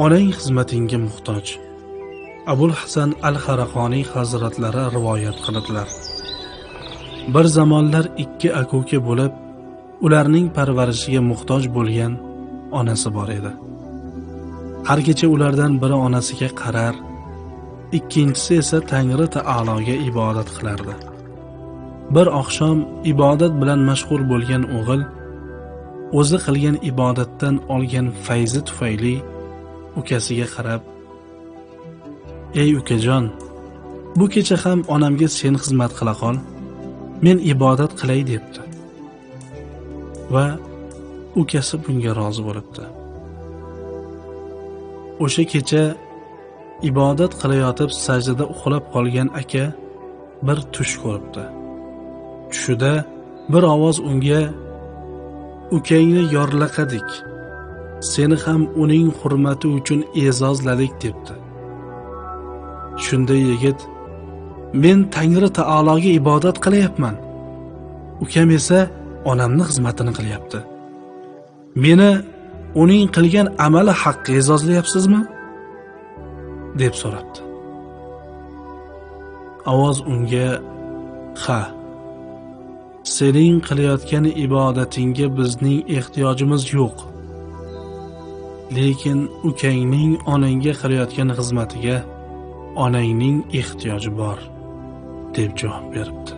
onang xizmatingga muhtoj. Abul Hasan al-Haraqoniy hazratlari rivoyat qiladilar. Bir zamonlar ikki aka-uka bo'lib, ularning parvarishiga muhtoj bo'lgan onasi bor edi. Har kecha ulardan biri onasiga qarar, ikkinchisi esa Tangri taologa ibodat qilardi. Bir oqshom ibodat bilan mashg'ul bo'lgan o'g'il o'zi qilgan ibodatdan olgan fayzi tufayli ukasiga qarab: "Ey ukajon, bu kecha ham onamga sen xizmat qila qol, men ibodat qilay" debdi. Va ukasi bunga rozi bo'libdi. O'sha kecha ibodat qilayotib sajdada uxlab qolgan aka bir tush ko'ribdi. Tushida bir ovoz unga: "Ukangni yorlaqadik, seni ham uning hurmati uchun e'zozladik" debdi. Shunda yigit: "Men Tangri taologa ibodat qilyapman, ukam esa onamni xizmatini qilyapti. Meni uning qilgan amali haqqa e'zozlayapsizmi?" deb so'rabdi. Ovoz unga: "Ha, sening qilayotgan ibodatingga bizning ehtiyojimiz yo'q. Lekin ukangning onangga qilayotgan xizmatiga onangning ehtiyoji bor" deb javob beribdi.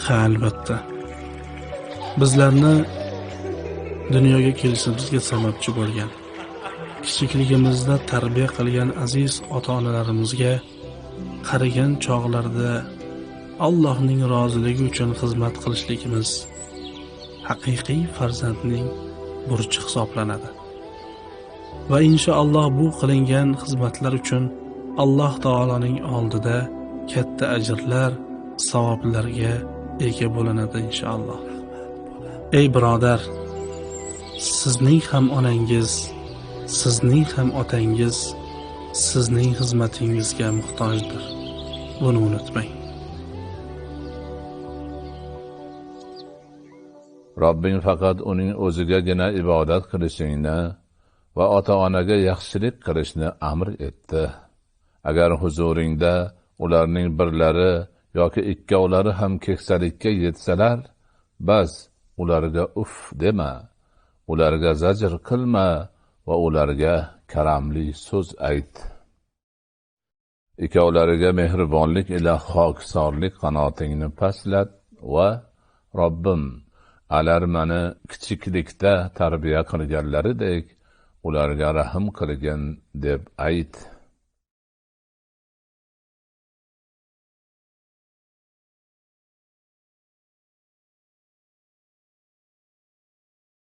Ha, albatta. Bizlarni dunyoga kelishimizga sababchi bo'lgan, kichikligimizda tarbiya qilgan aziz ota-onalarimizga qarigan chog'larda Allohning roziligi uchun xizmat qilishligimiz haqiqiy farzandning burchi hisoblanadi. Va inshaalloh bu qilingan xizmatlar uchun Alloh taoloning oldida katta ajrlar, savoblarga ega bo'linadi inshaalloh. Ey birodar, sizning ham onangiz, sizning ham otangiz sizning xizmatingizga muhtojdir. Buni unutmang. Robbing faqat uning o'zigagina ibodat qilishingni va ota-onaga yaxshilik qilishni amr etdi. Agar huzuringda ularning birlari yoki ikkovlari ham keksalikka yetsalar, bas ularga uf dema, ularga zajr qilma va ularga karamli so'z ayt. Ikkovlariga mehribonlik ila xokisorlik qanotingni pastlat va Robbim alar mani kichiklikda tarbiya qilganlaridek ularga rahm qilgin deb ayt.